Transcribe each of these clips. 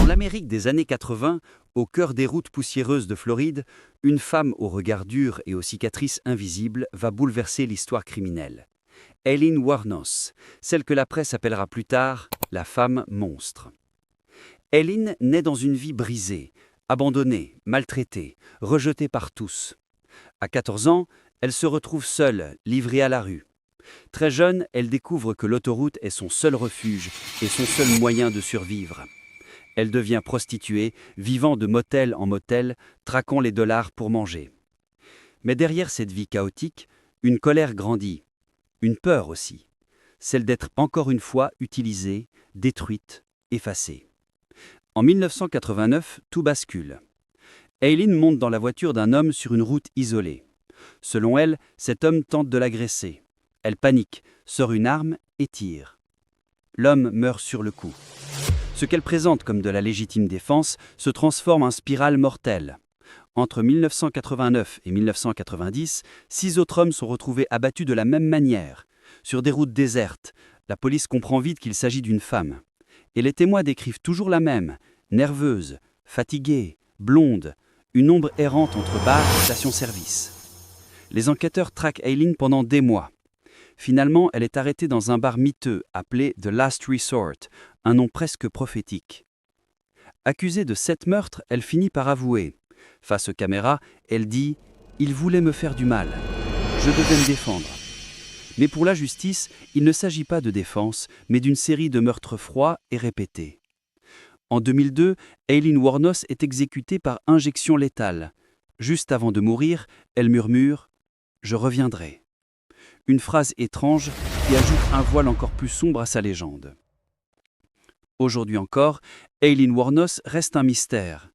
Dans l'Amérique des années 80, au cœur des routes poussiéreuses de Floride, une femme au regard dur et aux cicatrices invisibles va bouleverser l'histoire criminelle. Aileen Wuornos, celle que la presse appellera plus tard la femme monstre. Aileen naît dans une vie brisée, abandonnée, maltraitée, rejetée par tous. À 14 ans, elle se retrouve seule, livrée à la rue. Très jeune, elle découvre que l'autoroute est son seul refuge et son seul moyen de survivre. Elle devient prostituée, vivant de motel en motel, traquant les dollars pour manger. Mais derrière cette vie chaotique, une colère grandit, une peur aussi, celle d'être encore une fois utilisée, détruite, effacée. En 1989, tout bascule. Aileen monte dans la voiture d'un homme sur une route isolée. Selon elle, cet homme tente de l'agresser. Elle panique, sort une arme et tire. L'homme meurt sur le coup. Ce qu'elle présente comme de la légitime défense se transforme en spirale mortelle. Entre 1989 et 1990, 6 autres hommes sont retrouvés abattus de la même manière. Sur des routes désertes, la police comprend vite qu'il s'agit d'une femme. Et les témoins décrivent toujours la même, nerveuse, fatiguée, blonde, une ombre errante entre bar et station-service. Les enquêteurs traquent Aileen pendant des mois. Finalement, elle est arrêtée dans un bar miteux appelé The Last Resort, un nom presque prophétique. Accusée de 7 meurtres, elle finit par avouer. Face aux caméras, elle dit « Il voulait me faire du mal. Je devais me défendre. » Mais pour la justice, il ne s'agit pas de défense, mais d'une série de meurtres froids et répétés. En 2002, Aileen Wuornos est exécutée par injection létale. Juste avant de mourir, elle murmure « Je reviendrai ». Une phrase étrange qui ajoute un voile encore plus sombre à sa légende. Aujourd'hui encore, Aileen Wuornos reste un mystère.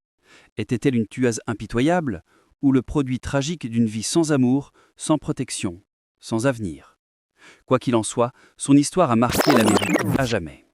Était-elle une tueuse impitoyable ou le produit tragique d'une vie sans amour, sans protection, sans avenir ? Quoi qu'il en soit, son histoire a marqué l'Amérique à jamais.